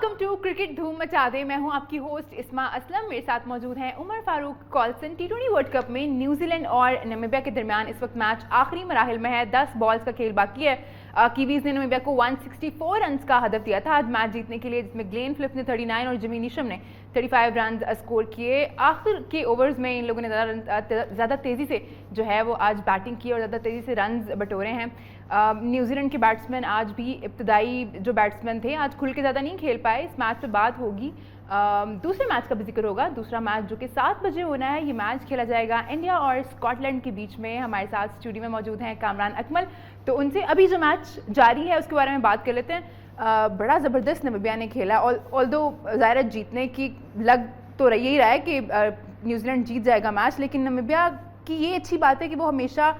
Welcome to cricket धूम मचा दे। मैं हूं आपकी होस्ट इस्मा असलम। मेरे साथ मौजूद हैं उमर फारूक कॉल्सन। टी20 वर्ल्ड कप में न्यूजीलैंड और नामीबिया के दरमियान इस वक्त मैच आखिरी मराहिल में है। 10 बॉल्स का खेल बाकी है। कीवीज ने नामीबिया को 164 रन का हदफ दिया था आज मैच जीतने के लिए, जिसमें ग्लेन फिलिप्स ने 39 और जिमी नीशम ने 35 रन स्कोर किए। आखिर के ओवर्स में इन लोगों ने ज़्यादा तेज़ी से जो है वो आज बैटिंग की और ज़्यादा तेज़ी से रन बटोरे हैं। न्यूजीलैंड के बैट्समैन आज भी इब्तदाई जो बैट्समैन थे आज खुल के ज़्यादा नहीं खेल पाए। इस मैच पे बात होगी। दूसरे मैच का भी जिक्र होगा। दूसरा मैच जो कि 7 बजे होना है, ये मैच खेला जाएगा इंडिया और स्कॉटलैंड के बीच में। हमारे साथ स्टूडियो में मौजूद हैं कामरान अकमल, तो उनसे अभी जो मैच जारी है उसके बारे में बात कर लेते हैं। बड़ा ज़बरदस्त नामीबिया ने खेला, ऑल्दो ज़ाहिर जीतने की लग तो यही रहा है कि न्यूजीलैंड जीत जाएगा मैच, लेकिन नामीबिया की ये अच्छी बात है कि वो हमेशा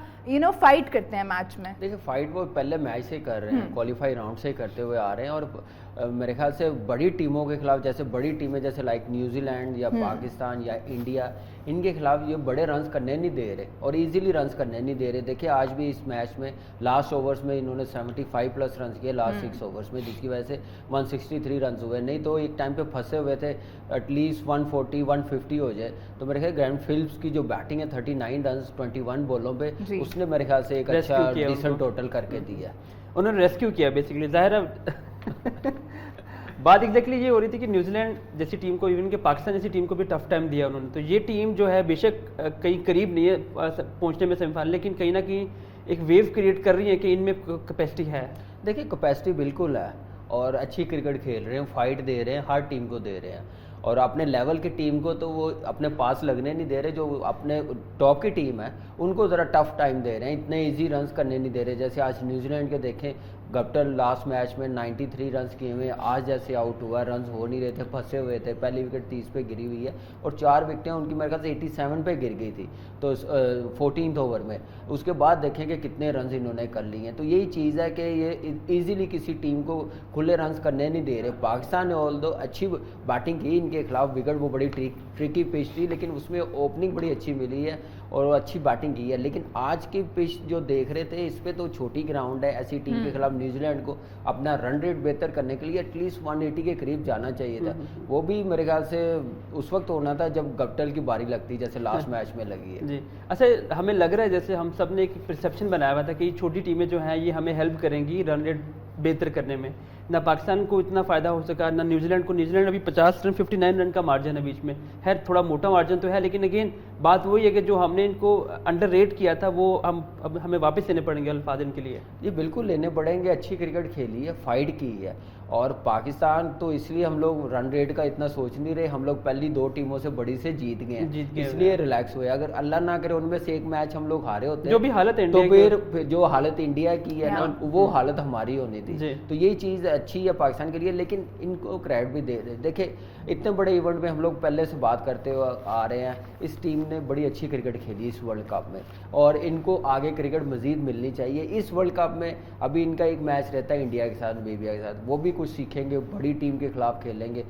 फाइट करते हैं मैच में। देखिए फाइट वो पहले मैच से कर रहे हैं, क्वालिफाई राउंड से करते हुए आ रहे हैं और मेरे ख्याल से बड़ी टीमों के खिलाफ, जैसे बड़ी टीमें जैसे लाइक न्यूजीलैंड या पाकिस्तान या इंडिया, इनके खिलाफ ये बड़े रन्स करने नहीं दे रहे और इजीली रन्स करने नहीं दे रहे। देखिए आज भी इस मैच में लास्ट ओवर्स में इन्होंने 75 प्लस रन किए लास्ट 6 ओवर्स में, जिसकी वजह से 163 रन हुए। नहीं तो एक टाइम पे फंसे हुए थे, एटलीस्ट 140 150 हो जाए। तो मेरे ख्याल ग्लेन फिलिप्स की जो बैटिंग है 39 रन 21 बॉलों पे, उसने मेरे ख्याल से एक अच्छा डिसेंट टोटल करके दिया। उन्होंने रेस्क्यू किया बेसिकली। जाहिर है बात एग्जैक्टली ये हो रही थी कि न्यूजीलैंड जैसी टीम को, इवन के पाकिस्तान जैसी टीम को भी टफ टाइम दिया उन्होंने। तो ये टीम जो है बेशक कहीं करीब नहीं है पहुंचने में सेमीफाइनल, लेकिन कहीं ना कहीं एक वेव क्रिएट कर रही है कि इनमें कैपेसिटी है। देखिए कैपेसिटी बिल्कुल है और अच्छी क्रिकेट खेल रहे हैं, फाइट दे रहे हैं, हर टीम को दे रहे हैं और अपने लेवल की टीम को तो वो अपने पास लगने नहीं दे रहे। जो अपने टॉप की टीम है उनको ज़रा टफ टाइम दे रहे हैं, इतने इजी रन्स करने नहीं दे रहे। जैसे आज न्यूजीलैंड के देखें, गप्टिल लास्ट मैच में 93 रन्स किए हुए, आज जैसे आउट हुआ, रन्स हो नहीं रहे थे, फंसे हुए थे। पहली विकेट 30 पे गिरी हुई है और 4 विकेटें उनकी मेरे ख्याल से 87 पे गिर गई थी तो 14th ओवर में। उसके बाद देखें कि कितने रन्स इन्होंने कर लिए हैं। तो यही चीज़ है कि ये ईजिली किसी टीम को खुले रन्स करने नहीं दे रहे। पाकिस्तान ने ऑल्दो अच्छी बैटिंग की इनके खिलाफ, विकेट वो बड़ी ट्रिकी पिच थी, लेकिन उसमें ओपनिंग बड़ी अच्छी मिली है और अच्छी बैटिंग की है। लेकिन आज की पिच जो देख रहे थे, इस पे तो छोटी ग्राउंड है, ऐसी टीम के खिलाफ न्यूजीलैंड को अपना रन रेट बेहतर करने के लिए एटलीस्ट 180 के करीब जाना चाहिए था। वो भी मेरे ख्याल से उस वक्त होना था जब गप्टिल की बारी लगती, जैसे लास्ट मैच में लगी है। जी अच्छा, हमें लग रहा है जैसे हम सब ने एक परसेप्शन बनाया हुआ था कि छोटी टीमें जो हैं ये हमें हेल्प करेंगी रन रेट बेहतर करने में। ना पाकिस्तान को इतना फ़ायदा हो सका, ना न्यूजीलैंड को। न्यूजीलैंड अभी 50 रन 59 रन का मार्जिन है बीच में, है थोड़ा मोटा मार्जिन तो है, लेकिन अगेन बात वही है कि जो हमने इनको अंडर रेट किया था वो अब हमें वापस लेने पड़ेंगे अल्फाज इनके लिए। ये बिल्कुल लेने पड़ेंगे। अच्छी क्रिकेट खेली है, फाइट की है और पाकिस्तान तो इसलिए हम लोग रन रेट का इतना सोच नहीं रहे। हम लोग पहली 2 टीमों से बड़ी से जीत गए हैं, इसलिए रिलैक्स हुए। अगर अल्लाह ना करे उनमें से एक मैच हम लोग हारे होते जो भी हालत है तो फिर जो हालत इंडिया की है ना, वो हालत हमारी होनी थी। तो यही चीज़ अच्छी है पाकिस्तान के लिए, लेकिन इनको क्रेडिट भी दे रहे। देखिए इतने बड़े इवेंट में हम लोग पहले से बात करते हुए आ रहे हैं, इस टीम ने बड़ी अच्छी क्रिकेट खेली इस वर्ल्ड कप में और इनको आगे क्रिकेट मजीद मिलनी चाहिए। इस वर्ल्ड कप में अभी इनका एक मैच रहता है इंडिया के साथ, नामीबिया के साथ, वो भी कुछ सीखेंगे, बड़ी टीम के खिलाफ खेलेंगे।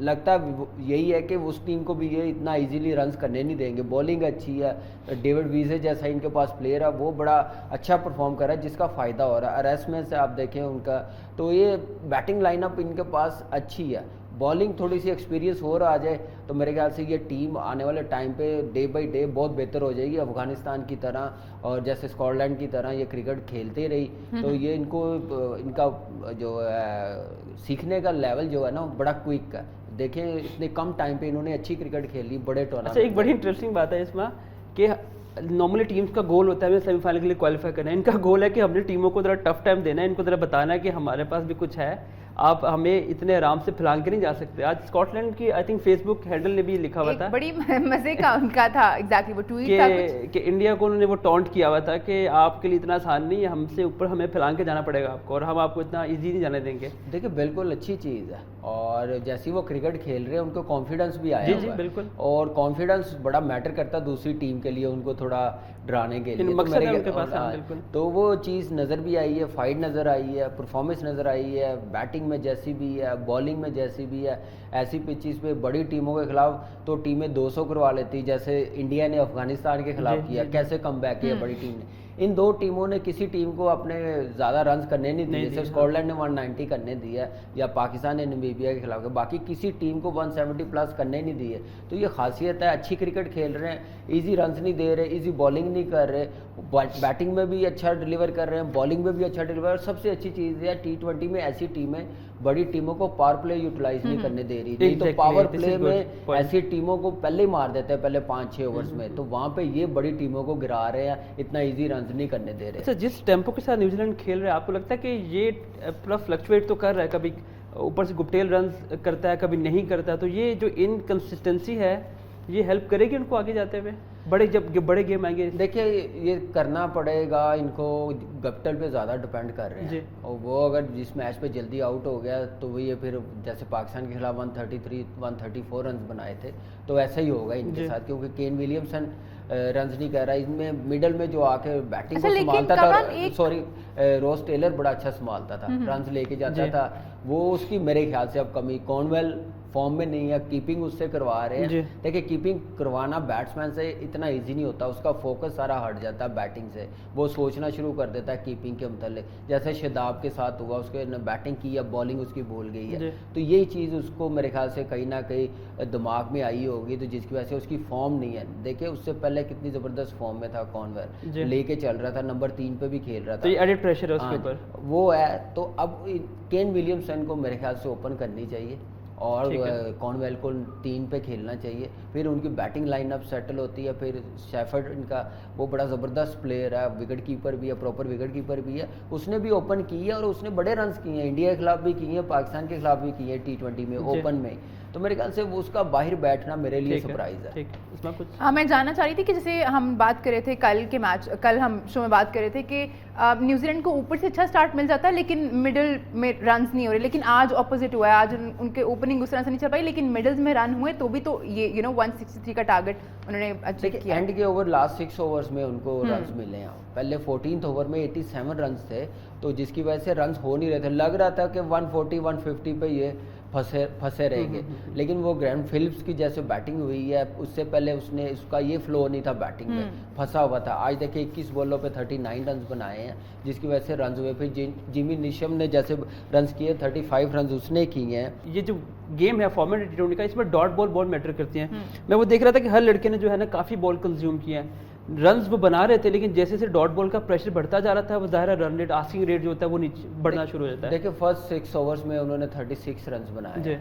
लगता यही है कि उस टीम को भी ये इतना इजीली रन्स करने नहीं देंगे। बॉलिंग अच्छी है, डेविड वीजे जैसा इनके पास प्लेयर है, वो बड़ा अच्छा परफॉर्म कर रहा है जिसका फ़ायदा हो रहा है। अरेसमेंट से आप देखें उनका, तो ये बैटिंग लाइनअप इनके पास अच्छी है। बॉलिंग थोड़ी सी एक्सपीरियंस हो रहा आ जाए तो मेरे ख्याल से ये टीम आने वाले टाइम पे डे बाई डे बहुत बेहतर हो जाएगी, अफगानिस्तान की तरह और जैसे स्कॉटलैंड की तरह ये क्रिकेट खेलते रही तो ये इनका जो सीखने का लेवल जो है ना बड़ा क्विक है। देखें इतने कम टाइम पे इन्होंने अच्छी क्रिकेट खेली, बड़े टूर्नामेंट। अच्छा, एक बड़ी इंटरेस्टिंग बात है इसमें कि नॉर्मली टीम्स का गोल होता है सेमीफाइनल के लिए क्वालिफाई करना है। इनका गोल है कि हमने टीमों को ज़रा टफ टाइम देना है, इनको ज़रा बताना है कि हमारे पास भी कुछ है, आप हमें इतने आराम से फैलांग के नहीं जा सकते। आज स्कॉटलैंड की आई थिंक फेसबुक हैंडल ने भी लिखा हुआ था, बड़ी मजे का उनका था एग्जैक्टली वो ट्वीट था कि इंडिया को उन्होंने वो टॉन्ट किया हुआ था कि आपके लिए इतना आसान नहीं है, हमसे ऊपर हमें फैलांग के जाना पड़ेगा आपको और हम आपको इतना इजी नहीं जाने देंगे। देखिए बिल्कुल अच्छी चीज़ है और जैसे वो क्रिकेट खेल रहे हैं उनको कॉन्फिडेंस भी आया जी बिल्कुल, और कॉन्फिडेंस बड़ा मैटर करता है दूसरी टीम के लिए, उनको थोड़ा डराने के लिए। मकसद है उनके पास, तो वो चीज़ नज़र भी आई है, फाइट नज़र आई है, परफॉर्मेंस नज़र आई है, बैटिंग में जैसी भी है, बॉलिंग में जैसी भी है। ऐसी पिचेस पे बड़ी टीमों के खिलाफ तो टीमें 200 करवा लेती, जैसे इंडिया ने अफगानिस्तान के खिलाफ किया, कैसे कम बैक किया बड़ी टीम ने। इन दो टीमों ने किसी टीम को अपने ज़्यादा रन करने नहीं दिए, जैसे स्कॉटलैंड ने 190 करने दिया या पाकिस्तान ने नामीबिया के खिलाफ, बाकी किसी टीम को 170 प्लस करने नहीं दिए। तो ये खासियत है, अच्छी क्रिकेट खेल रहे हैं, ईजी रन नहीं दे रहे, ईजी बॉलिंग नहीं कर रहे, बैटिंग में भी अच्छा डिलीवर कर रहे हैं, बॉलिंग में भी अच्छा डिलीवर। और सबसे अच्छी चीज़ है T20 में ऐसी टीमें बड़ी टीमों को पावर प्ले यूटिलाइज नहीं करने दे रही, नहीं तो पावर प्ले में ऐसी टीमों को पहले ही मार देते हैं पहले 5-6 ओवर्स में, तो वहाँ पे ये बड़ी टीमों को गिरा रहे हैं, इतना इजी रन नहीं करने दे रहे। अच्छा, जिस टेम्पो के साथ न्यूजीलैंड खेल रहा है, आपको लगता है कि ये पूरा फ्लक्चुएट तो कर रहा है, कभी ऊपर से गुप्टेल रन करता है, कभी नहीं करता, तो ये जो इनकंसिस्टेंसी है ये हेल्प करेगी उनको आगे जाते हुए, जब बड़े गेम आएंगे? देखिए ये करना पड़ेगा इनको, गप्टल पे ज़्यादा डिपेंड कर रहे हैं, और वो अगर जिस मैच पे जल्दी आउट हो गया तो वो ये फिर जैसे पाकिस्तान के खिलाफ 134 रन बनाए थे, तो ऐसा ही होगा इनके साथ, क्योंकि केन विलियमसन रन नहीं कर रहा। इनमें मिडल में जो आके बैटिंग को संभालता था, सॉरी रोस टेलर बड़ा अच्छा संभालता था, रन लेके जाता था, वो उसकी मेरे ख्याल से अब कमी, कॉर्नवेल फॉर्म में नहीं है, कीपिंग उससे करवा रहे हैं। देखिए कीपिंग करवाना बैट्समैन से इतना इजी नहीं होता, उसका फोकस सारा हट जाता है बैटिंग से, वो सोचना शुरू कर देता है कीपिंग के मतलब, जैसे शादाब के साथ हुआ, उसके ने बैटिंग की या बॉलिंग उसकी भूल गई है, तो यही चीज़ उसको मेरे ख्याल से कहीं ना कहीं दिमाग में आई होगी, तो जिसकी वजह से उसकी फॉर्म नहीं है। देखिए उससे पहले कितनी ज़बरदस्त फॉर्म में था कॉर्नवेल, लेके चल रहा था, नंबर 3 पे भी खेल रहा था, तो ये एडेड प्रेशर है उसके ऊपर, वो है। तो अब केन विलियमसन को मेरे ख्याल से ओपन करनी चाहिए और कॉर्नवेल को 3 पे खेलना चाहिए, फिर उनकी बैटिंग लाइनअप सेटल होती है। फिर शेफर्ड इनका वो बड़ा ज़बरदस्त प्लेयर है, विकेट कीपर भी है, प्रॉपर विकेट कीपर भी है, उसने भी ओपन की है और उसने बड़े रन किए हैं, इंडिया के खिलाफ भी किए हैं, पाकिस्तान के खिलाफ भी किए हैं T20 में ओपन में, तो मेरे ख्याल से वो उसका बाहर बैठना मेरे लिए सरप्राइज है। इसमें कुछ हाँ, मैं जानना चाह रही थी कि जैसे हम बात कर रहे थे कल हम शो में बात कर रहे थे कि न्यूजीलैंड को ऊपर से अच्छा स्टार्ट मिल जाता है लेकिन मिडिल में रन्स नहीं हो रहे, लेकिन आज ऑपोजिट हुआ है, आज उनके ओपनिंग उस तरह से नहीं चल पाई, लेकिन मिडिल्स में रन हुए तो भी तो ये 163 का टारगेट उन्होंने अचीव किया। एंड के ओवर लास्ट 6 ओवर्स में उनको रन्स मिले हैं, पहले 14th ओवर में 87 रन्स थे, तो जिसकी वजह से रन्स हो नहीं रहे थे, लग रहा था कि 140-150 पे ये फंसे रहेंगे, लेकिन वो ग्रैंड फिलिप्स की जैसे बैटिंग हुई है, उससे पहले उसने उसका ये फ्लो नहीं था बैटिंग में, फंसा हुआ था। आज देखिए 21 बॉलों पे 39 रन बनाए हैं, जिसकी वजह से रन हुए। फिर जिमी निशम ने जैसे रन किए 35 रन उसने किए हैं। ये जो गेम है फॉर्मेट T20 का, इसमें डॉट बॉल मैटर करती है। मैं वो देख रहा था कि हर लड़के ने जो है ना काफ़ी बॉल कंज्यूम किया है, रन्स वो बना रहे थे, लेकिन जैसे जैसे डॉट बॉल का प्रेशर बढ़ता जा रहा था, वो ज़ाहिर रन रेट, आस्किंग रेट जो होता है वो नीचे बढ़ना शुरू हो जाता है। देखिए फर्स्ट 6 ओवर्स में उन्होंने 36 रन बनाए,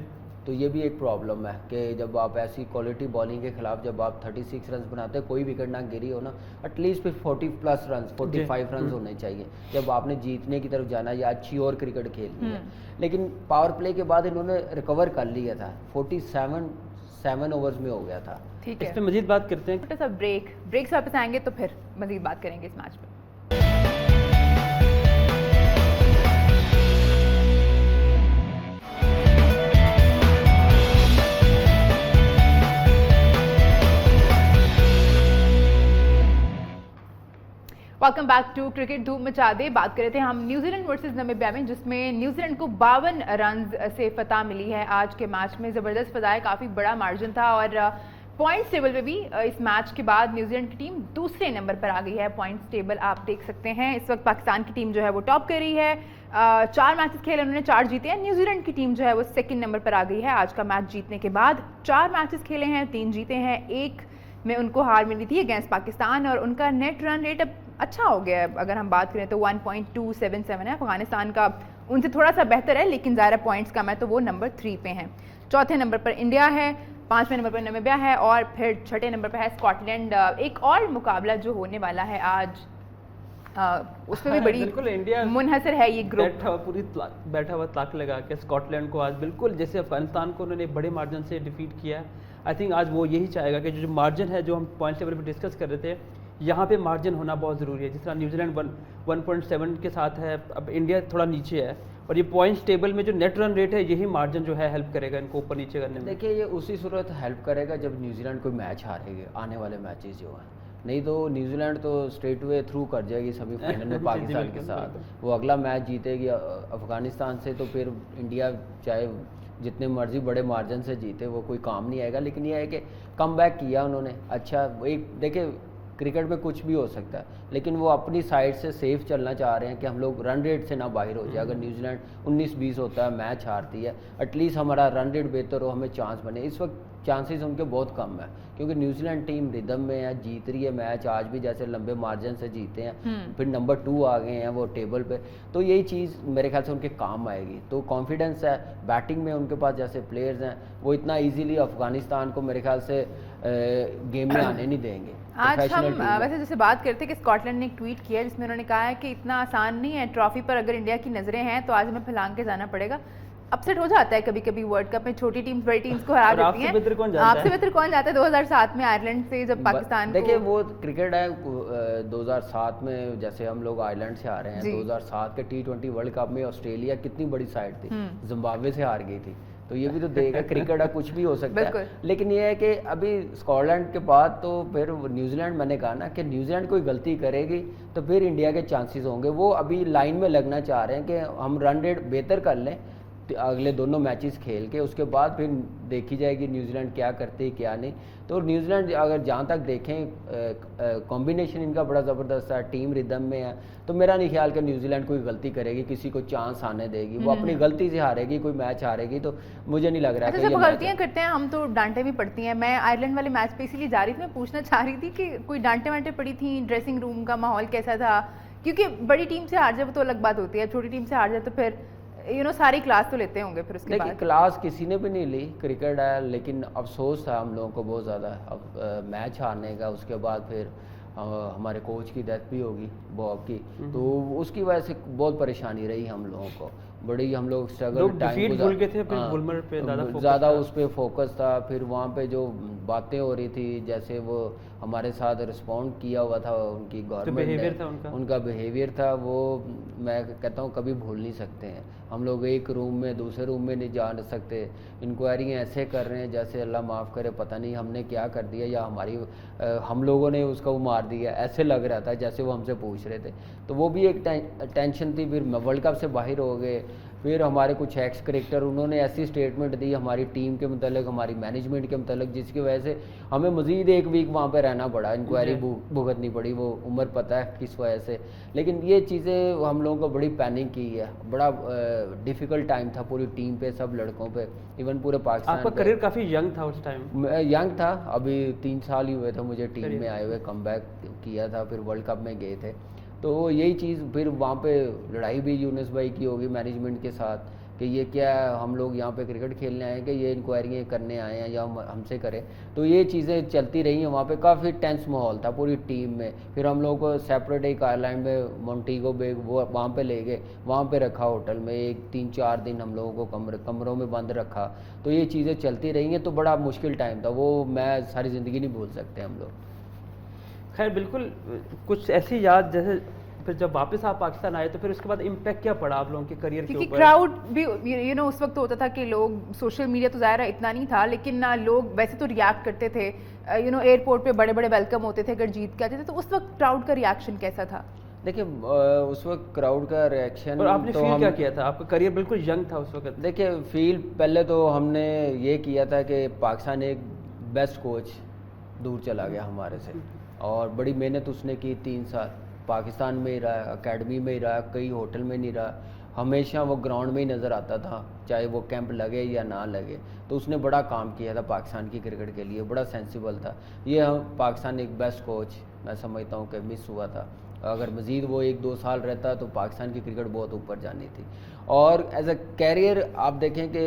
तो ये भी एक प्रॉब्लम है कि जब आप ऐसी क्वालिटी बॉलिंग के खिलाफ जब आप 36 रन बनाते हैं, कोई विकेट ना गिरी हो ना, एटलीस्ट फिर 40 प्लस रन, 45 रन होने चाहिए जब आपने जीतने की तरफ जाना या अच्छी और क्रिकेट खेलनी है। लेकिन पावर प्ले के बाद इन्होंने रिकवर कर लिया था, 47 ओवर्स में हो गया था। ठीक है, इस पे मजीद बात करते हैं। छोटा सा ब्रेक से वापस आएंगे तो फिर मजीद बात करेंगे इस मैच पे। वेलकम बैक टू क्रिकेट धूम मचा दे। बात कर रहे थे हम न्यूजीलैंड वर्सेस नामीबिया में, जिसमें न्यूजीलैंड को 52 रन से फतह मिली है। आज के मैच में ज़बरदस्त फतह है, काफ़ी बड़ा मार्जिन था और पॉइंट्स टेबल पे भी इस मैच के बाद न्यूजीलैंड की टीम दूसरे नंबर पर आ गई है। पॉइंट्स टेबल आप देख सकते हैं, इस वक्त पाकिस्तान की टीम जो है वो टॉप कर रही है, 4 मैचेस खेले उन्होंने 4 जीते हैं। न्यूजीलैंड की टीम जो है वो सेकंड नंबर पर आ गई है। आज का मैच जीतने के बाद 4 मैचेस खेले हैं, 3 जीते हैं, 1 में उनको हार मिली थी अगेंस्ट पाकिस्तान और उनका नेट रन रेट अब अच्छा हो गया है। अगर हम बात करें तो 1.277 है, अफगानिस्तान का उनसे थोड़ा सा बेहतर है, लेकिन ज़्यादा पॉइंट्स कम है, तो वो नंबर 3 पे हैं। चौथे नंबर पर इंडिया है, 5वें नंबर पर नामीबिया है और फिर 6ठे नंबर पर है स्कॉटलैंड। एक और मुकाबला जो होने वाला है आज, उसमें भी बड़ी बिल्कुल इंडिया मुनहसर है ये ग्रुप, बैठा हुआ ताक लगा के स्कॉटलैंड को आज बिल्कुल जैसे अफगानिस्तान को उन्होंने बड़े मार्जिन से डिफीट किया है। आई थिंक आज वो यही चाहेगा कि जो मार्जिन है, जो हम पॉइंट लेवल पर डिस्कस कर रहे थे, यहाँ पे मार्जिन होना बहुत ज़रूरी है। जिस तरह न्यूजीलैंड 1.7 के साथ है, अब इंडिया थोड़ा नीचे है, और ये पॉइंट्स टेबल में जो नेट रन रेट है, यही मार्जिन जो है हेल्प करेगा इनको ऊपर नीचे करने में। देखिए ये उसी सूरत हेल्प करेगा जब न्यूजीलैंड कोई मैच हारेगा, आने वाले मैचेस जो हैं, नहीं तो न्यूजीलैंड तो स्ट्रेट वे थ्रू कर जाएगी सेमीफाइनल में पाकिस्तान के साथ। वो अगला मैच जीतेगी अफगानिस्तान से, तो फिर इंडिया चाहे जितने मर्जी बड़े मार्जिन से जीते वो कोई काम नहीं आएगा। लेकिन ये है कि कम बैक किया उन्होंने, अच्छा एक देखिए क्रिकेट में कुछ भी हो सकता है, लेकिन वो अपनी साइड से सेफ चलना चाह रहे हैं कि हम लोग रन रेट से ना बाहर हो जाए। अगर न्यूजीलैंड 19-20 होता है, मैच हारती है, एटलीस्ट हमारा रन रेट बेहतर हो, हमें चांस बने। इस वक्त चांसेस उनके बहुत कम है क्योंकि न्यूजीलैंड टीम रिदम में है, जीत रही है मैच, आज भी जैसे लंबे मार्जिन से जीते हैं, फिर नंबर 2 आ गए हैं वो टेबल पे, तो यही चीज़ मेरे ख्याल से उनके काम आएगी। तो कॉन्फिडेंस है, बैटिंग में उनके पास जैसे प्लेयर्स हैं वो इतना इजीली अफगानिस्तान को मेरे ख्याल से गेम में आने नहीं देंगे। आज हम वैसे जैसे बात करते हैं कि स्कॉटलैंड ने एक ट्वीट किया जिसमें उन्होंने कहा है कि इतना आसान नहीं है, ट्रॉफी पर अगर इंडिया की नज़रें हैं तो आज हमें फैलांग के जाना पड़ेगा। अपसेट हो जाता है कभी कभी वर्ल्ड कप में, छोटी टीम्स बड़ी टीम्स को हरा देती हैं। आपसे बेहतर कौन जाता है 2007 में आयरलैंड से जब पाकिस्तान देखिए वो क्रिकेट है 2007 में जैसे हम लोग आयरलैंड से आ रहे हैं, 2007 के T20 वर्ल्ड कप में ऑस्ट्रेलिया कितनी बड़ी साइड थी, जिम्बाब्वे से हार गई थी, तो ये भी तो देगा क्रिकेट है, कुछ भी हो सकता है। लेकिन ये है कि अभी स्कॉटलैंड के बाद तो फिर न्यूजीलैंड, मैंने कहा ना कि न्यूजीलैंड कोई गलती करेगी तो फिर इंडिया के चांसेस होंगे। वो अभी लाइन में लगना चाह रहे हैं कि हम रन रेट बेहतर कर लें अगले दोनों मैचेस खेल के, उसके बाद फिर देखी जाएगी न्यूजीलैंड क्या करती है क्या नहीं। तो न्यूजीलैंड अगर जहाँ तक देखें कॉम्बिनेशन इनका बड़ा ज़बरदस्त है, टीम रिदम में है, तो मेरा नहीं ख्याल कि न्यूजीलैंड कोई गलती करेगी, किसी को चांस आने देगी, वो अपनी गलती से हारेगी, कोई मैच हारेगी, तो मुझे नहीं लग रहा है। जब गलतियाँ करते हैं हम तो डांटे भी पड़ती हैं। मैं आयरलैंड वाले मैच पे इसीलिए जा रही थी, मैं पूछना चाह रही थी कि कोई डांटे वांटे पड़ी थी, ड्रेसिंग रूम का माहौल कैसा था, क्योंकि बड़ी टीम से हार जाए तो अलग बात होती है, छोटी टीम से हार जाए तो फिर सारी क्लास तो लेते होंगे फिर उसके बाद। क्लास किसी ने भी नहीं ली, क्रिकेट है, लेकिन अफसोस था हम लोगों को बहुत ज़्यादा अब मैच हारने का। उसके बाद फिर हमारे कोच की डेथ भी होगी बॉब की, तो उसकी वजह से बहुत परेशानी रही हम लोगों को, बड़ी हम लोग स्ट्रगल टाइम ज़्यादा उस पर फोकस था। फिर वहाँ पे जो बातें हो रही थी, जैसे वो हमारे साथ रिस्पॉन्ड किया हुआ था उनकी गवर्नमेंट ने, उनका बिहेवियर था, वो मैं कहता हूँ कभी भूल नहीं सकते हैं। हम लोग एक रूम में दूसरे रूम में नहीं जा सकते, इंक्वायरी ऐसे कर रहे हैं जैसे अल्लाह माफ़ करे पता नहीं हमने क्या कर दिया या हम लोगों ने उसका वो मार दिया, ऐसे लग रहा था जैसे वो हमसे पूछ रहे थे। तो वो भी एक टेंशन थी। फिर वर्ल्ड कप से बाहर हो गए, फिर हमारे कुछ एक्स करेक्टर उन्होंने ऐसी स्टेटमेंट दी हमारी टीम के मतलब, हमारी मैनेजमेंट के मतलब, जिसकी वजह से हमें मज़ीद एक वीक वहाँ पे रहना पड़ा, इंक्वायरी भुगतनी पड़ी, वो उम्र पता है किस वजह से। लेकिन ये चीज़ें हम लोगों को बड़ी पैनिक की है, बड़ा डिफ़िकल्ट टाइम था पूरी टीम पे, सब लड़कों पे, इवन पूरे पाकिस्तान। आपका करियर काफ़ी यंग था उस टाइम? यंग था, अभी 3 साल ही हुए थे मुझे टीम में आए हुए, कमबैक किया था, फिर वर्ल्ड कप में गए थे। तो यही चीज़ फिर वहाँ पे लड़ाई भी यूनुस भाई की होगी मैनेजमेंट के साथ कि ये क्या है, हम लोग यहाँ पे क्रिकेट खेलने आए हैं कि ये इंक्वायरियाँ करने आए हैं या हमसे करें। तो ये चीज़ें चलती रही हैं वहाँ पे, काफ़ी टेंस माहौल था पूरी टीम में। फिर हम लोगों को सेपरेट एक आइलैंड में मोंटीगो बे वो वहाँ पे ले गए, वहाँ पे रखा होटल में, 3-4 दिन हम लोगों को कमरों में बंद रखा। तो ये चीज़ें चलती रही हैं, तो बड़ा मुश्किल टाइम था वो, मैं सारी ज़िंदगी नहीं भूल सकते हम लोग। खैर बिल्कुल, कुछ ऐसी याद जैसे फिर जब वापस आप पाकिस्तान आए तो फिर उसके बाद इम्पैक्ट क्या पड़ा आप लोगों के करियर के ऊपर? क्राउड भी उस वक्त होता था कि लोग, सोशल मीडिया तो ज़ाहिर इतना नहीं था, लेकिन ना लोग वैसे तो रिएक्ट करते थे, एयरपोर्ट पे बड़े बड़े वेलकम होते थे अगर जीत के आते थे, तो उस वक्त क्राउड का रिएक्शन कैसा था? देखिए उस वक्त क्राउड का रिएक्शन, और आपने फील क्या किया था? आपका करियर बिल्कुल यंग था उस वक्त। देखिए फील पहले तो हमने ये किया था कि पाकिस्तान एक बेस्ट कोच दूर चला गया हमारे से, और बड़ी मेहनत उसने की, 3 साल पाकिस्तान में ही रहा, एकेडमी में ही रहा, कई होटल में नहीं रहा, हमेशा वो ग्राउंड में ही नज़र आता था, चाहे वो कैंप लगे या ना लगे। तो उसने बड़ा काम किया था पाकिस्तान की क्रिकेट के लिए, बड़ा सेंसिबल था। ये हम पाकिस्तान एक बेस्ट कोच मैं समझता हूँ कि मिस हुआ था। अगर मज़ीद वो 1-2 साल रहता तो पाकिस्तान की क्रिकेट बहुत ऊपर जानी थी। और एज अ कैरियर आप देखें कि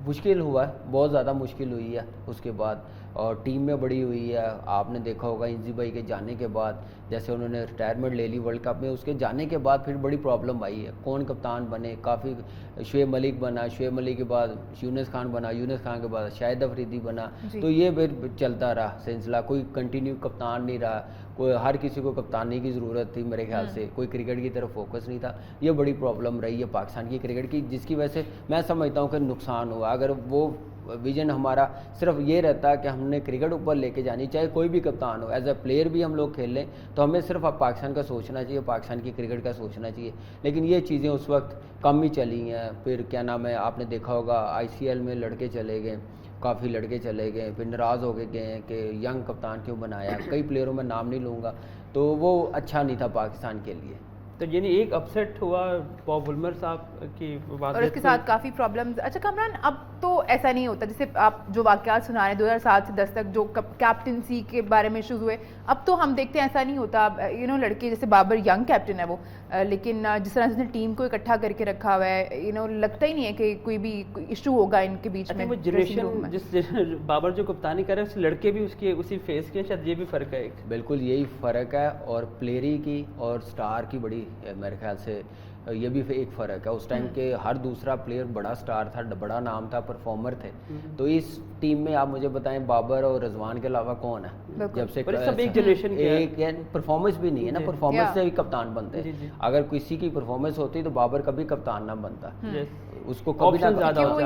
मुश्किल हुआ, बहुत ज़्यादा मुश्किल हुई है उसके बाद, और टीम में बड़ी हुई है। आपने देखा होगा इंजी भाई के जाने के बाद, जैसे उन्होंने रिटायरमेंट ले ली वर्ल्ड कप में, उसके जाने के बाद फिर बड़ी प्रॉब्लम आई है, कौन कप्तान बने, काफ़ी शुएब मलिक बना, शुएब मलिक के बाद यूनुस खान बना, यूनुस खान के बाद शाहिद अफरीदी बना, तो ये फिर चलता रहा सिलसिला, कोई कंटिन्यू कप्तान नहीं रहा, कोई, हर किसी को कप्तानी की ज़रूरत थी मेरे ख्याल से, कोई क्रिकेट की तरफ फोकस नहीं था। ये बड़ी प्रॉब्लम रही है पाकिस्तान की क्रिकेट की, जिसकी वजह से मैं समझता हूँ कि नुकसान हुआ। अगर वो विजन हमारा सिर्फ ये रहता है कि हमने क्रिकेट ऊपर लेके जानी, चाहे कोई भी कप्तान हो, एज अ प्लेयर भी हम लोग खेल लें, तो हमें सिर्फ अब पाकिस्तान का सोचना चाहिए, पाकिस्तान की क्रिकेट का सोचना चाहिए। लेकिन ये चीज़ें उस वक्त कम ही चली हैं। फिर क्या नाम है, आपने देखा होगा ICL में लड़के चले गए, काफ़ी लड़के चले गए, फिर नाराज़ हो गए हैं कि यंग कप्तान क्यों बनाया, कई प्लेयरों में नाम नहीं लूँगा, तो वो अच्छा नहीं था पाकिस्तान के लिए। तो यानी एक अपसेट हुआ बॉब वुलमर साहब की बात, और उसके साथ काफ़ी प्रॉब्लम्स। अच्छा कमरान, अब तो ऐसा नहीं होता, जैसे आप जो वाक़यात सुना रहे हैं 2007 से 10 तक जो कैप्टनसी के बारे में इशूज़ हुए, अब तो हम देखते हैं ऐसा नहीं होता। लड़के जैसे बाबर यंग कैप्टन है वो, लेकिन जिस तरह से उसने टीम को इकट्ठा करके रखा हुआ है, लगता ही नहीं है कि कोई भी इशू होगा इनके बीच में। वो जनरेशन जिस बाबर जो कप्तानी कर रहे हैं उस लड़के भी उसके उसी फेस के, शायद ये भी फ़र्क है एक। बिल्कुल यही फ़र्क है, और प्लेयरी की और स्टार की बड़ी मेरे ख्याल से ये भी एक फ़र्क है। उस टाइम के हर दूसरा प्लेयर बड़ा स्टार था, बड़ा नाम था, परफॉर्मर थे। तो इस टीम में आप मुझे बताएं बाबर और रिजवान के अलावा कौन है? जब से सब एक जनरेशन के एक परफॉर्मेंस भी नहीं है ना, परफॉर्मेंस से ही कप्तान बनते हैं। अगर किसी की परफॉर्मेंस होती तो बाबर कभी कप्तान ना बनता, उसको कभी ना,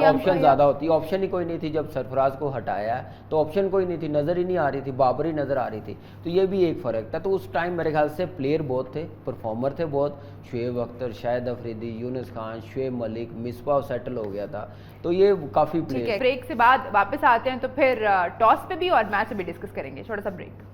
ऑप्शन ज़्यादा होती, ऑप्शन ही कोई नहीं थी। जब सरफराज को हटाया तो ऑप्शन कोई नहीं थी, नज़र ही नहीं आ रही थी, बाबर ही नज़र आ रही थी। तो ये भी एक फ़र्क था। तो उस टाइम मेरे ख्याल से प्लेयर बहुत थे, परफॉर्मर थे बहुत, शुएब अख्तर, शाहिद अफरीदी, यूनुस खान, शुएब मलिक, मिसबाह सेटल हो गया था। तो ये काफ़ी प्लेयर। ब्रेक से बाद वापस आते हैं तो फिर टॉस पे भी और मैच पे भी डिस्कस करेंगे। छोटा सा break.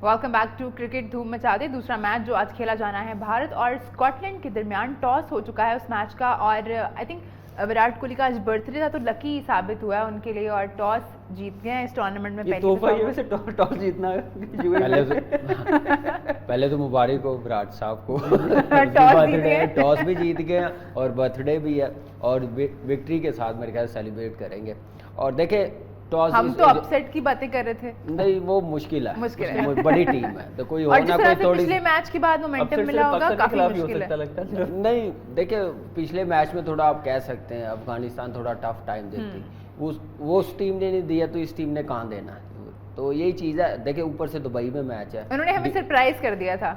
Welcome back to cricket धूम मचा दे। दूसरा मैच जो आज खेला जाना है भारत और स्कॉटलैंड के दरमियान, टॉस हो चुका है उस मैच का, और आई थिंक विराट कोहली का आज बर्थडे था तो लकी साबित हुआ है उनके लिए, और टॉस जीत गए हैं इस टूर्नामेंट में। टॉस जीतना पहले तो मुबारक हो विराट साहब को टॉस भी जीत गए और बर्थडे भी है, और विक्ट्री के साथ मेरे ख्याल सेलिब्रेट करेंगे। और देखे हम तो अपसेट की बातें कर रहे थे, नहीं वो मुश्किल है, बड़ी टीम है तो कोई और ना कोई थोड़ी, पिछले मैच के बाद मोमेंटम मिला होगा, काफी मुश्किल है। नहीं देखिए पिछले मैच में थोड़ा आप कह सकते हैं अफगानिस्तान थोड़ा टफ टाइम देती, वो उस टीम ने नहीं दिया तो इस टीम ने कहाँ देना। तो यही चीज़ है। देखिए ऊपर से दुबई में मैच है, उन्होंने हमें सरप्राइज कर दिया था।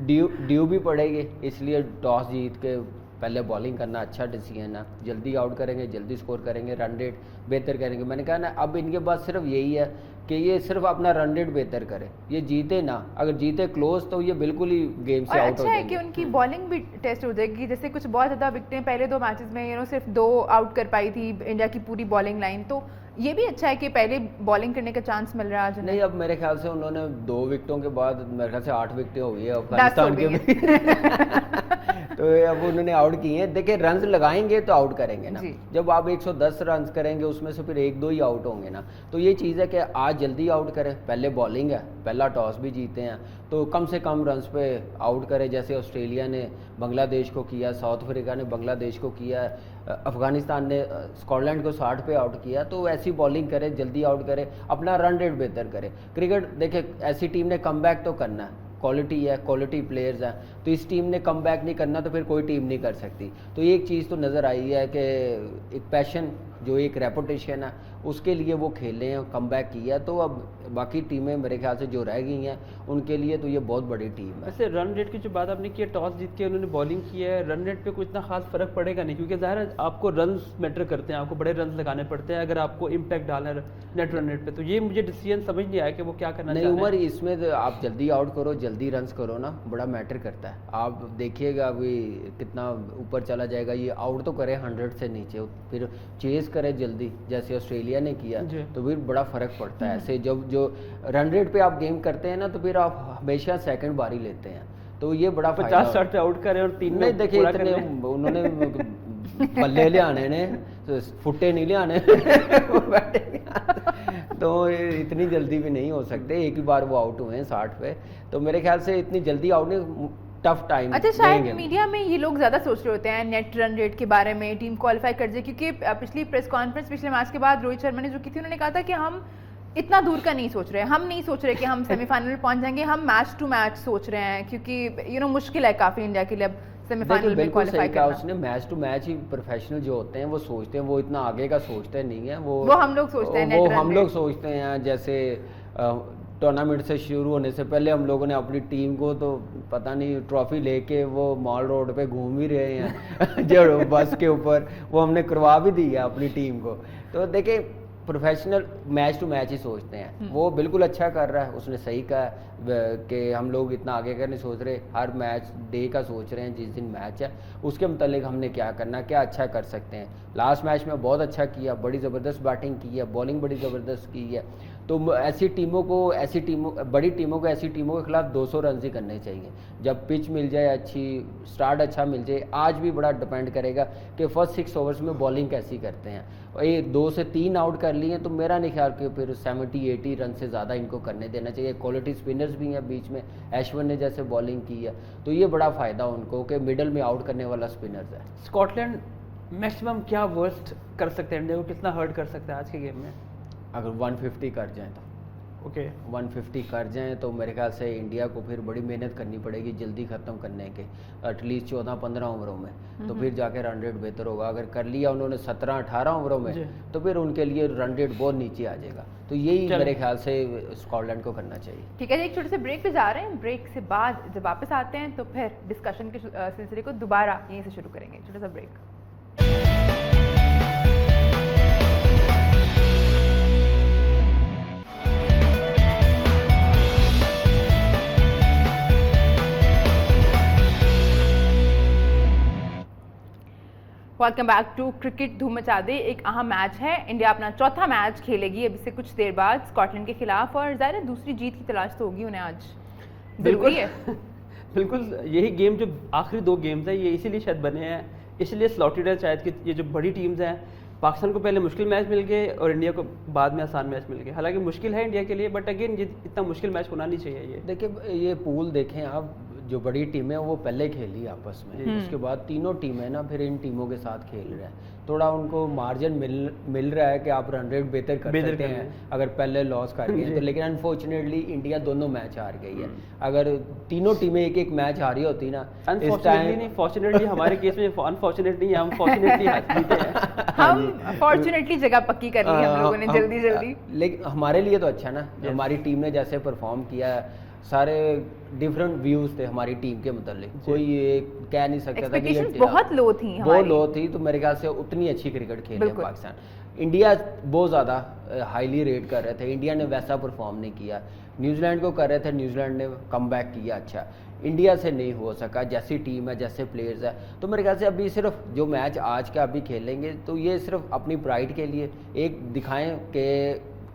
ड्यू भी पड़ेगी, इसलिए टॉस जीत के पहले बॉलिंग करना अच्छा डिसीजन है। जल्दी आउट करेंगे, जल्दी स्कोर करेंगे, रन रेट बेहतर करेंगे। मैंने कहा ना अब इनके पास सिर्फ यही है कि ये सिर्फ अपना रन रेट बेहतर करे, ये जीते ना, अगर जीते क्लोज तो ये बिल्कुल ही गेम से आउट हो जाएंगे। अच्छा है कि उनकी बॉलिंग भी टेस्ट हो जाएगी, जैसे कुछ बहुत ज़्यादा विकेटें पहले 2 मैचेस में सिर्फ 2 आउट कर पाई थी इंडिया की पूरी बॉलिंग लाइन, तो ये भी अच्छा है कि पहले बॉलिंग करने का चांस मिल रहा है आज। नहीं अब मेरे ख्याल से उन्होंने 2 विकेटों के बाद मेरे ख्याल से 8 विकेटें हो गई है अफगानिस्तान के भी तो अब उन्होंने आउट किए हैं। देखिए रन्स लगाएंगे तो आउट करेंगे ना, जब आप 110 रन करेंगे उसमें से फिर 1-2 ही आउट होंगे ना। तो ये चीज़ है कि आज जल्दी आउट करें, पहले बॉलिंग है, पहला टॉस भी जीते हैं तो कम से कम रन्स पे आउट करें, जैसे ऑस्ट्रेलिया ने बांग्लादेश को किया, साउथ अफ्रीका ने बांग्लादेश को किया, अफगानिस्तान ने स्कॉटलैंड को 60 पे आउट किया। तो ऐसी बॉलिंग करें, जल्दी आउट करें, अपना रन रेट बेहतर करें। क्रिकेट देखे ऐसी टीम ने कमबैक तो करना है, क्वालिटी है, क्वालिटी प्लेयर्स हैं, तो इस टीम ने कमबैक नहीं करना तो फिर कोई टीम नहीं कर सकती। तो एक चीज़ तो नज़र आई है कि एक पैशन जो एक रेपुटेशन है उसके लिए वो खेले हैं, कमबैक किया। तो अब बाकी टीमें मेरे ख्याल से जो रह गई हैं उनके लिए तो ये बहुत बड़ी टीम है। वैसे रन रेट की जो बात आपने की है, टॉस जीत के उन्होंने बॉलिंग की है, रन रेट पे कोई इतना खास फर्क पड़ेगा नहीं, क्योंकि ज़ाहिर है आपको रन्स मैटर करते हैं, आपको बड़े रन लगाने पड़ते हैं अगर आपको इम्पैक्ट डालना है नेट रन रेट पे। तो ये मुझे डिसीजन समझ नहीं आया कि वो क्या करना नहीं उमर, इसमें तो आप जल्दी आउट करो, जल्दी रन करो ना, बड़ा मैटर करता है। आप देखिएगा अभी कितना ऊपर चला जाएगा, ये आउट तो करे 100 से नीचे, फिर चेस करे जल्दी जैसे ऑस्ट्रेलिया ने किया, तो फिर बड़ा फर्क पड़ता है। ऐसे जब जो रन रेट पे आप गेम करते हैं ना तो फिर आप हमेशा सेकंड बारी लेते हैं, तो ये बड़ा 50-60 आउट करें और 3 नहीं देखिए इतने उन्होंने बल्ले ले आने ने, फुट्टे नहीं ले आने तो इतनी जल्दी भी नहीं हो सकते, एक ही बार वो आउट हुए हैं 60 पे, तो मेरे ख्याल से इतनी जल्दी आउट नहीं, टफ टाइम। अच्छा शायद मीडिया में ये लोग ज्यादा सोच रहे होते हैं नेट रन रेट के बारे में, टीम क्वालिफाई कर जाए, क्योंकि पिछली प्रेस कॉन्फ्रेंस पिछले मैच के बाद रोहित शर्मा ने जो की थी, उन्होंने कहा था कि हम इतना दूर का नहीं सोच रहे, हम नहीं सोच रहे कि हम सेमीफाइनल में पहुंच जाएंगे, हम मैच टू मैच सोच रहे हैं, क्योंकि मुश्किल है काफी इंडिया के लिए अब सेमीफाइनल में क्वालिफाई करना। उसने मैच टू मैच ही प्रोफेशनल जो होते हैं वो सोचते हैं, वो इतना आगे का सोचते नहीं है, वो हम लोग सोचते हैं, वो हम लोग सोचते हैं जैसे टूर्नामेंट से शुरू होने से पहले हम लोगों ने अपनी टीम को तो पता नहीं ट्रॉफी लेके वो मॉल रोड पे घूम ही रहे हैं जो बस के ऊपर, वो हमने करवा भी दी है अपनी टीम को। तो देखिए प्रोफेशनल मैच टू मैच ही सोचते हैं, वो बिल्कुल अच्छा कर रहा है, उसने सही कहा कि हम लोग इतना आगे का नहीं सोच रहे, हर मैच डे का सोच रहे हैं, जिस दिन मैच है उसके मुतालिक हमने क्या करना, क्या अच्छा कर सकते हैं। लास्ट मैच में बहुत अच्छा किया, बड़ी ज़बरदस्त बैटिंग की है, बॉलिंग बड़ी ज़बरदस्त की है। तो ऐसी टीमों को बड़ी टीमों को ऐसी टीमों के खिलाफ 200 रन ही करने चाहिए, जब पिच मिल जाए अच्छी, स्टार्ट अच्छा मिल जाए। आज भी बड़ा डिपेंड करेगा कि फर्स्ट 6 ओवर्स में बॉलिंग कैसी करते हैं। ये 2 से 3 आउट कर लिए तो मेरा नहीं ख्याल कि फिर 70-80 रन से ज़्यादा इनको करने देना चाहिए। क्वालिटी स्पिनर्स भी हैं बीच में, ऐश्वर्य ने जैसे बॉलिंग की है, तो ये बड़ा फ़ायदा उनको कि मिडल में आउट करने वाला स्पिनर्स है। स्कॉटलैंड मैक्सिमम क्या वर्स्ट कर सकते हैं, इंडिया को कितना हर्ट कर सकता है आज के गेम में? अगर 150 कर जाएँ तो ओके 150 कर जाएं तो मेरे ख्याल से इंडिया को फिर बड़ी मेहनत करनी पड़ेगी जल्दी ख़त्म करने के, एटलीस्ट 14-15 ओवरों में, तो फिर जाके रन रेट बेहतर होगा। अगर कर लिया उन्होंने 17-18 ओवरों में तो फिर उनके लिए रन रेट बहुत नीचे आ जाएगा। तो यही मेरे ख्याल से स्कॉटलैंड को करना चाहिए। ठीक है जी, एक छोटे से ब्रेक पे जा रहे हैं, ब्रेक से बाद जब वापस आते हैं तो फिर डिस्कशन के सिलसिले को दोबारा यहीं से शुरू करेंगे। छोटा सा break. Welcome back to cricket धूम मचा दे। एक अहम मैच है, इंडिया अपना चौथा मैच खेलेगी अभी से कुछ देर बाद स्कॉटलैंड के खिलाफ, और ज़ाहिर है दूसरी जीत की तलाश तो होगी उन्हें आज, जरूरी है। बिल्कुल, यही गेम जो आखिरी 2 गेम्स हैं ये इसीलिए शायद बने हैं, इसलिए स्लॉटेड है शायद कि ये जो बड़ी टीम्स हैं, पाकिस्तान को पहले मुश्किल मैच मिल गए और इंडिया को बाद में आसान मैच मिल गए। हालांकि मुश्किल है इंडिया के लिए, बट अगेन ये इतना मुश्किल मैच होना नहीं चाहिए। ये देखिए ये पूल देखें आप, जो बड़ी टीमें वो पहले खेली आपस में, उसके बाद तीनों टीमें ना फिर इन टीमों के साथ खेल रहे हैं, थोड़ा उनको मार्जिन मिल रहा है कि आप रन रेट बेहतर कर सकते हैं अगर पहले लॉस कर गए तो। लेकिन अनफॉर्चुनेटली इंडिया दोनों मैच हार गई है। अगर तीनों टीमें एक एक मैच हारी होती ना, अनफॉर्चुनेटली नहीं, फॉर्चुनेटली हमारे केस में अनफॉर्चुनेटली हम फॉर्चुनेटली जीते हैं। हम फॉर्चुनेटली जगह पक्की कर ली हम लोगों ने जल्दी। लेकिन हमारे लिए तो अच्छा ना, हमारी टीम ने जैसे परफॉर्म किया, सारे डिफरेंट व्यूज थे हमारी टीम के मुतालिक, कोई ये कह नहीं सकता था कि ये बहुत लो थी, बहुत लो थी। तो मेरे ख्याल से उतनी अच्छी क्रिकेट खेली है पाकिस्तान। इंडिया बहुत ज़्यादा हाईली रेट कर रहे थे, इंडिया ने वैसा परफॉर्म नहीं किया। न्यूजीलैंड को कर रहे थे, न्यूजीलैंड ने कम बैक किया अच्छा, इंडिया से नहीं हो सका, जैसी टीम है जैसे प्लेयर्स है। तो मेरे ख्याल से अभी सिर्फ जो मैच आज का अभी खेलेंगे तो ये सिर्फ अपनी प्राइड के लिए एक दिखाएं कि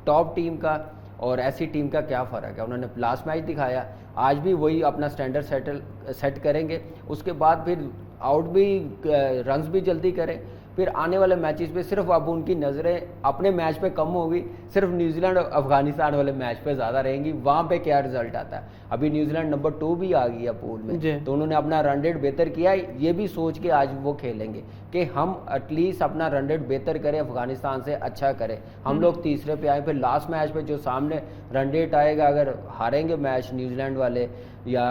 टॉप टीम का और ऐसी टीम का क्या फ़र्क है। उन्होंने लास्ट मैच दिखाया, आज भी वही अपना स्टैंडर्ड सेट करेंगे, उसके बाद फिर आउट भी रन्स भी जल्दी करें। फिर आने वाले मैचेस पे सिर्फ अब उनकी नज़रें अपने मैच पे कम होगी, सिर्फ न्यूजीलैंड और अफगानिस्तान वाले मैच पे ज़्यादा रहेंगी, वहाँ पे क्या रिजल्ट आता है। अभी न्यूजीलैंड नंबर 2 भी आ गई है पूल में, तो उन्होंने अपना रन रेट बेहतर किया, ये भी सोच के आज वो खेलेंगे कि हम एटलीस्ट अपना रन रेट बेहतर करें, अफगानिस्तान से अच्छा करें। हम लोग तीसरे पे आए, फिर लास्ट मैच पे जो सामने रन रेट आएगा, अगर हारेंगे मैच न्यूजीलैंड वाले या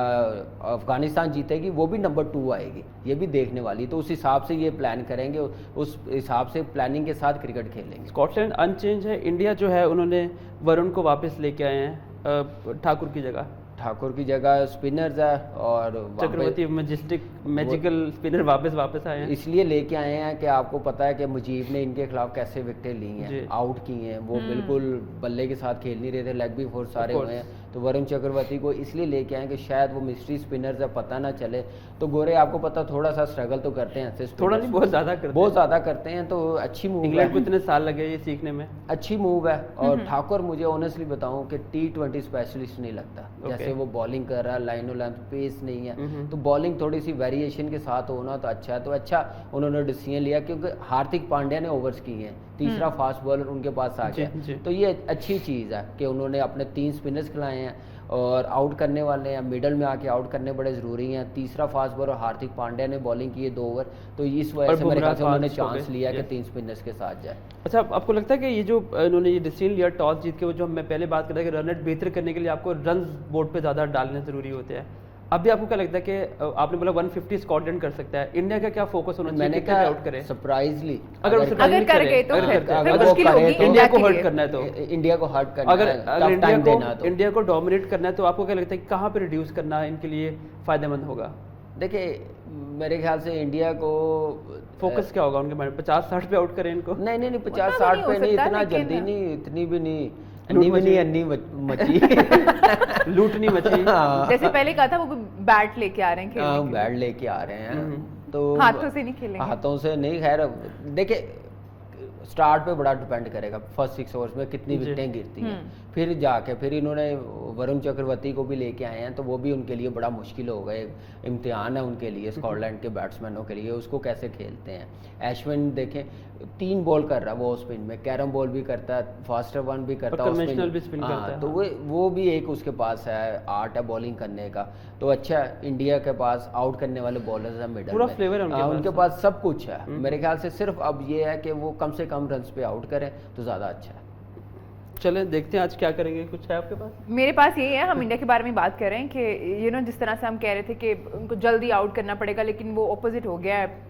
अफगानिस्तान जीतेगी, वो भी नंबर 2 आएगी, ये भी देखने वाली। तो उस हिसाब से ये प्लान करेंगे, उस हिसाब से प्लानिंग के साथ क्रिकेट खेलेंगे। स्कॉटलैंड अनचेंज है, इंडिया जो है उन्होंने वरुण को वापस लेके आए हैं ठाकुर की जगह स्पिनर्स है, और चक्रवर्ती मैजिकल स्पिनर वापस आए हैं। इसलिए लेके आए हैं कि आपको पता है कि मुजीब ने इनके खिलाफ कैसे विकेटें ली हैं, आउट की हैं, वो बिल्कुल बल्ले के साथ खेल नहीं रहे थे, लेग भी फोर्स सारे हुए हैं। तो वरुण चक्रवर्ती को इसलिए लेके आए कि शायद वो मिस्ट्री स्पिनर्स है, पता ना चले। तो गोरे आपको पता थोड़ा सा स्ट्रगल तो करते हैं, थोड़ा नहीं बहुत ज़्यादा करते हैं। तो अच्छी मूव है, इंग्लैंड को इतने साल लगे ये सीखने में, अच्छी मूव है। और ठाकुर मुझे ऑनेस्टली बताऊं कि T20 स्पेशलिस्ट नहीं लगता, जैसे वो बॉलिंग कर रहा है, लाइनो लेंथ पेस नहीं है, तो बॉलिंग थोड़ी सी वेरिएशन के साथ होना तो अच्छा है। तो अच्छा उन्होंने डिसीजन लिया, क्योंकि हार्दिक पांड्या ने ओवर्स किए हैं, तीसरा फास्ट बॉलर उनके पास आ गया। तो ये अच्छी चीज़ है कि उन्होंने अपने 3 स्पिनर्स खिलाए हैं और आउट करने वाले हैं, मिडल में आके आउट करने बड़े ज़रूरी हैं। तीसरा फास्ट बॉलर हार्दिक पांड्या ने बॉलिंग की है 2 ओवर, तो इस वजह से मेरे ख्याल से उन्होंने चांस लिया कि 3 स्पिनर्स के साथ जाए। अच्छा, आपको लगता है कि ये जो इन्होंने ये डिसीजन लिया टॉस जीत के, वो जो मैं पहले बात कर रहा था कि रन रेट बेहतर करने के लिए आपको रन बोर्ड पे ज़्यादा डालने ज़रूरी होते हैं, अभी आपको क्या लगता है कि आपने बोला 150 स्कॉटलैंड कर सकता है, इंडिया का क्या फोकस होना चाहिए, मैंने कितने कहा आउट करे? सरप्राइजली अगर अगर कर गए तो अगर वो मुश्किल करे होगी तो इंडिया को के हर्ट लिए। करना है तो, इंडिया को हर्ट करना अगर है, अगर tough time देना तो इंडिया को डोमिनेट करना है तो आपको क्या लगता है कि कहाँ पे रिड्यूस करना इनके लिए फायदेमंद होगा? देखिए मेरे ख्याल से इंडिया को फोकस क्या होगा उनके माइंड, 50-60 पे आउट करें इनको? नहीं नहीं नहीं उतना 50-60 भी नहीं पे हो नहीं, सकता, इतना लेकिन- जल्दी नहीं, इतनी भी नहीं, लूट अन्नी भी मची। नहीं, अन्नी मची लूट नहीं मची। हाँ। जैसे पहले कहा था वो बैट लेके आ रहे हैं खेलने हाँ, के लिए। बैट लेके आ रहे हैं तो हाथों से नहीं खेलेंगे। हाथों से नहीं, खैर देखिए स्टार्ट पे बड़ा डिपेंड करेगा, फर्स्ट 6 ओवर्स में कितनी जी। विकेटें गिरती हैं, फिर जाके फिर इन्होंने वरुण चक्रवर्ती को भी लेके आए हैं, तो वो भी उनके लिए बड़ा मुश्किल होगा, एक इम्तिहान है उनके लिए, स्कॉटलैंड के बैट्समैनों के लिए, उसको कैसे खेलते हैं। एश्विन देखें 3 बॉल कर रहा है वो स्पिन में, कैरम बॉल भी करता है, फास्टर वन भी करता है, conventional भी spin हाँ, करता है, तो वो भी एक उसके पास है, आर्ट है बॉलिंग करने का। तो अच्छा है, इंडिया के पास आउट करने वाले बॉलर्स हैं मिडल पूरा में, flavor है उनके पास। उनके पास सब कुछ है। मेरे ख्याल से सिर्फ अब ये है कि वो कम से कम रन्स पे आउट करें तो ज़्यादा अच्छा है। चले देखते हैं आज क्या करेंगे, कुछ है आपके पास? मेरे पास यही है, हम इंडिया के बारे में बात कर रहे हैं कि जिस तरह से हम कह रहे थे कि उनको जल्दी आउट करना पड़ेगा, लेकिन वो ऑपोजिट हो गया है।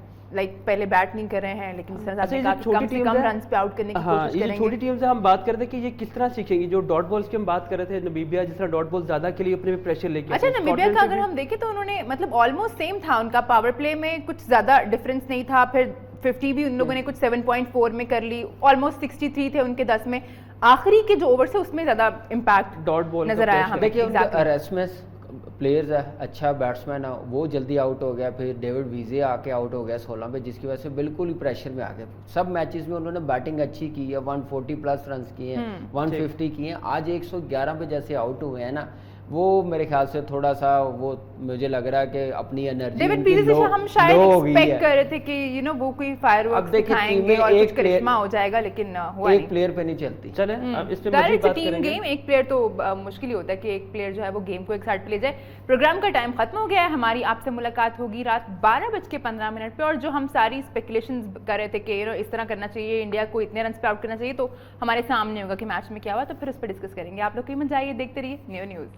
पहले बैट नहीं कर रहे हैं, लेकिन जिस तरह से अच्छा, आपने ये कहा जो कि छोटी कम से टीम्स कम हैं- रन्स पे आउट करने की हाँ, कोशिश ये जो करेंगे। छोटी टीम से हम बात कर रहे थे कि ये किस तरह सीखेंगी, जो डॉट बॉल्स की हम बात कर रहे थे, नमीबिया जिस तरह डॉट बॉल ज्यादा के लिए अपने पे प्रेशर लेके अच्छा, आते हैं, नमीबिया का स्कॉटलैंड अगर से हम देखें तो उन्होंने मतलब ऑलमोस्ट सेम था उनका, पावर प्ले में कुछ ज्यादा डिफरेंस नहीं था, फिर 50 भी उन लोगों ने कुछ 7.4 में कर ली, ऑलमोस्ट 63 थे उनके 10 में, आखिरी के जो ओवर से उसमें ज्यादा इम्पैक्ट डॉट बॉल नजर आया हमें। देखिए उनका Exactly. एरेस्मस प्लेयर्स है, अच्छा बैट्समैन है, वो जल्दी आउट हो गया, फिर डेविड वीजे आके आउट हो गया 16 पे, जिसकी वजह से बिल्कुल ही प्रेशर में आ गए। सब मैचेस में उन्होंने बैटिंग अच्छी की है, 140 प्लस रन किए हैं, 150 किए हैं, आज 111 पे जैसे आउट हुए हैं ना, वो मेरे ख्याल से थोड़ा सा वो मुझे लग रहा है कि अपनी एनर्जी डेविड पीरी से हम शायद एक्सपेक्ट कर रहे थे कि वो कोई फायरवर्क्स अब देखिए, दिखाएंगे टीम में और एक कुछ करिश्मा हो जाएगा, लेकिन हुआ एक नहीं। प्लेयर पे नहीं चलती। चले अब इस पे मजीद डायरेक्ट बात टीम करेंगे। गेम, एक प्लेयर तो मुश्किल ही होता है कि एक प्लेयर जो है वो गेम को एक साइड पे ले जाए। प्रोग्राम का टाइम खत्म हो गया है, हमारी आपसे मुलाकात होगी रात 12:15 पे, और जो हम सारी स्पेकुलेशंस कर रहे थे कि इस तरह करना चाहिए, इंडिया को इतने रन पे आउट करना चाहिए, तो हमारे सामने होगा कि मैच में क्या हुआ, तो फिर उस पर डिस्कस करेंगे। आप लोग की मजा आइए, देखते रहिए न्यू न्यूज़।